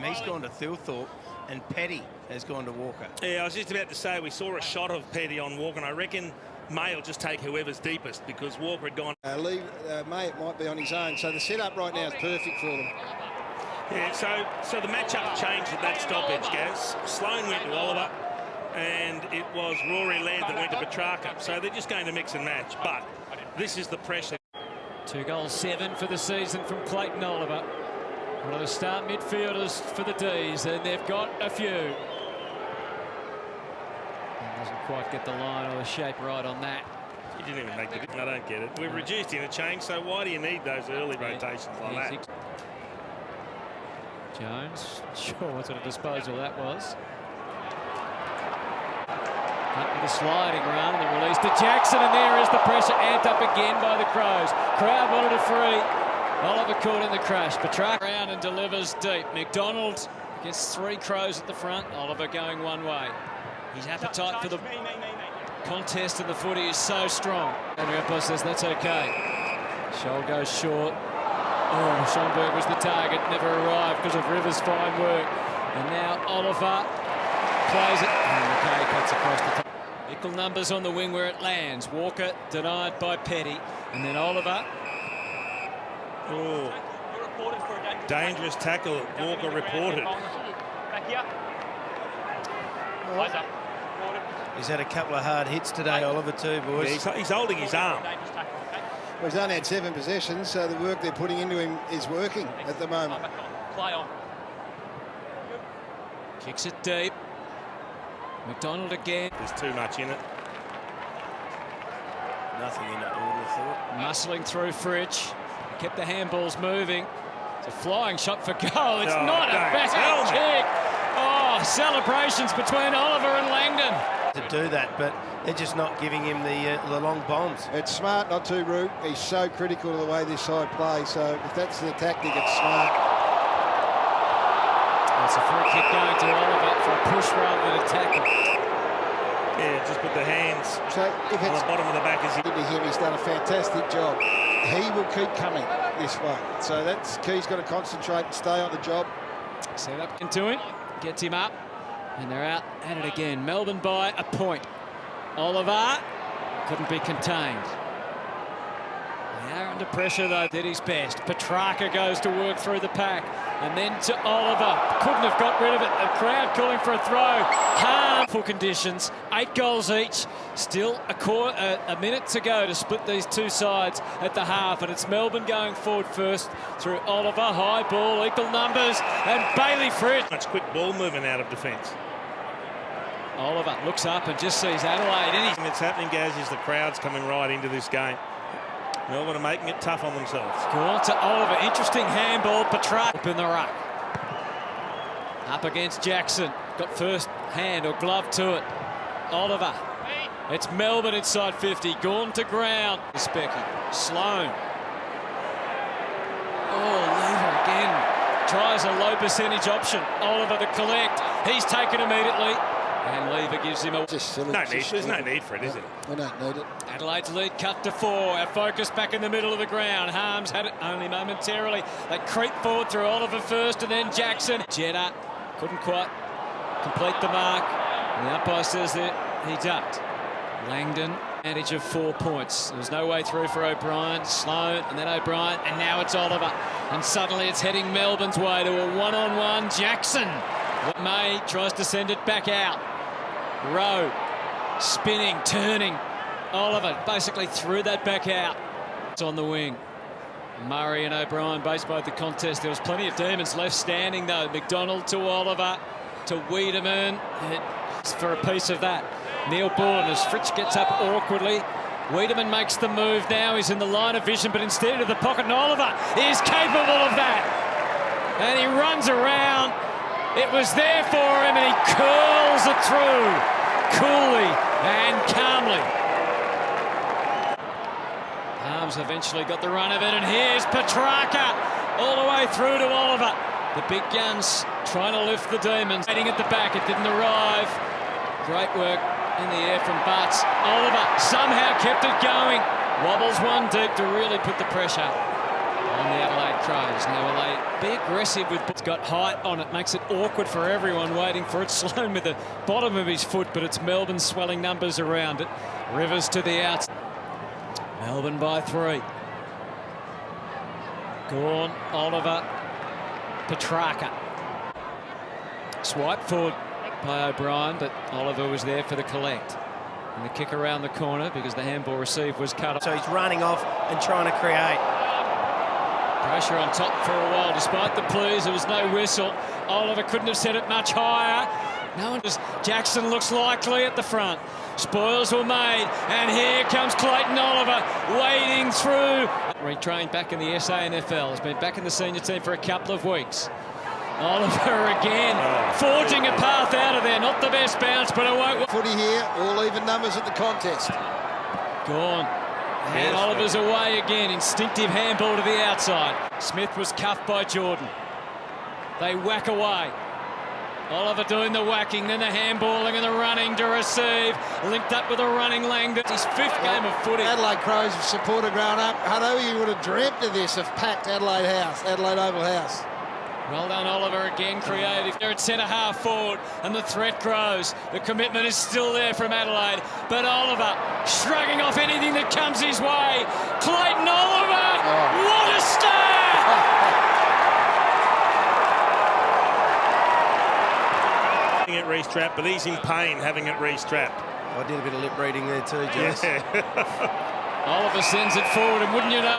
He's gone to Thilthorpe, and Petty has gone to Walker. Yeah, I was just about to say we saw a shot of Petty on Walker, and I reckon May will just take whoever's deepest because Walker had gone. May it might be on his own, so the setup right now is perfect for them. Yeah, so the matchup changed at that stoppage, Gaz. Sloane went to Oliver, and it was Rory Laird that went to Petrarca. So they're just going to mix and match, but this is the pressure. 2 goals, 7 for the season from Clayton Oliver. One of the start midfielders for the D's, and they've got a few. Doesn't quite get the line or the shape right on that. He didn't even make the difference. I don't get it. We've reduced interchange, so why do you need those early rotations like that? Jones, sure what sort of disposal that was. Up with a sliding run, and the release to Jackson, and there is the pressure amped up again by the Crows. Crowd wanted a free. Oliver caught in the crash. Petrarca around and delivers deep. McDonald gets 3 Crows at the front. Oliver going one way. His appetite for the contest and the footy is so strong. And Riopos says that's okay. Scholl goes short. Oh, Schomburg was the target, never arrived because of Rivers' fine work. And now Oliver plays it. And McKay cuts across the top. Equal numbers on the wing where it lands. Walker denied by Petty. And then Oliver. Oh, dangerous tackle. Walker reported. He's had a couple of hard hits today, Oliver, too, boys. Yeah, he's holding his arm. Well, he's only had 7 possessions, so the work they're putting into him is working at the moment. Play on. Kicks it deep. McDonald again. There's too much in it. Nothing in it, I would have thought. Muscling through Fridge. Kept the handballs moving. It's a flying shot for goal. It's not a bad kick. Oh, celebrations between Oliver and Langdon. To do that, but they're just not giving him the long bombs. It's smart not to, Root. He's so critical of the way this side plays, so if that's the tactic, it's smart. It's a free kick going to Oliver for a push rather than a tackle. Yeah, just put the hands so if on the bottom of the back. As to him, he's done a fantastic job. He will keep coming this way, so that's key. He's got to concentrate and stay on the job. Set up into him, gets him up, and they're out at it again. Melbourne by a point. Oliver couldn't be contained. They are under pressure, though. Did his best. Petrarca goes to work through the pack, and then to Oliver. Couldn't have got rid of it. The crowd calling for a throw. Harmful conditions. 8 goals each. Still a minute to go to split these two sides at the half, and it's Melbourne going forward first through Oliver. High ball, equal numbers, and Bailey Fridge. much quick ball movement out of defence. Oliver looks up and just sees Adelaide. And it's happening, Gaz, is the crowd's coming right into this game. Melbourne are making it tough on themselves. Go on to Oliver. Interesting handball. Petrarca up in the ruck. Up against Jackson. Got first hand or glove to it. Oliver. It's Melbourne inside 50. Gone to ground. Specky. Sloane. Oh, Lever again. Tries a low percentage option. Oliver the collect. He's taken immediately. And Lever gives him a... There's no need for it, is it? We don't need it. Adelaide's lead cut to 4. Our focus back in the middle of the ground. Harms had it only momentarily. They creep forward through Oliver first and then Jackson. Jeddah couldn't quite complete the mark. And the umpire says that he ducked. Langdon, advantage of 4 points. There was no way through for O'Brien. Sloane and then O'Brien. And now it's Oliver. And suddenly it's heading Melbourne's way to a one-on-one. Jackson. May tries to send it back out. Rowe spinning, turning. Oliver basically threw that back out. It's on the wing. Murray and O'Brien both the contest. There was plenty of demons left standing though. McDonald to Oliver, to Wiedemann. It's for a piece of that. Neil Bourne as Fritsch gets up awkwardly. Wiedemann makes the move now. He's in the line of vision, but instead of the pocket, and Oliver is capable of that. And he runs around. It was there for him, and he curls it through coolly and calmly. Harms eventually got the run of it, and here's Petrarca all the way through to Oliver. The big guns trying to lift the demons. Waiting at the back, it didn't arrive. Great work in the air from Butts. Oliver somehow kept it going. Wobbles one deep to really put the pressure on the Adelaide Crows. Now will they be aggressive with... It's got height on it, makes it awkward for everyone waiting for it. Sloan with the bottom of his foot, but it's Melbourne swelling numbers around it. Rivers to the outs. Melbourne by 3. Gawn, Oliver, Petrarca. Swipe forward by O'Brien, but Oliver was there for the collect. And the kick around the corner because the handball received was cut off. So he's running off and trying to create. Pressure on top for a while, despite the pleas, there was no whistle. Oliver couldn't have set it much higher. No one just... Jackson looks likely at the front. Spoils were made, and here comes Clayton Oliver, wading through. Retrained back in the SANFL, has been back in the senior team for a couple of weeks. Oliver again, forging a path out of there. Not the best bounce, but it won't... Footy here, all even numbers at the contest. Gone. And Oliver's away again. Instinctive handball to the outside. Smith was cuffed by Jordan. They whack away. Oliver doing the whacking, then the handballing and the running to receive. Linked up with a running Langdon. His 5th game of footy. Adelaide Crows have supported growing up. Hutto, you would have dreamt of this, of packed Adelaide Oval House. Well done, Oliver, again creative. They're at centre half forward, and the threat grows. The commitment is still there from Adelaide, but Oliver shrugging off anything that comes his way. Clayton Oliver, what a start! It restrapped, but he's in pain having it restrapped. I did a bit of lip reading there too, Jess. Yeah. Oliver sends it forward, and wouldn't you know?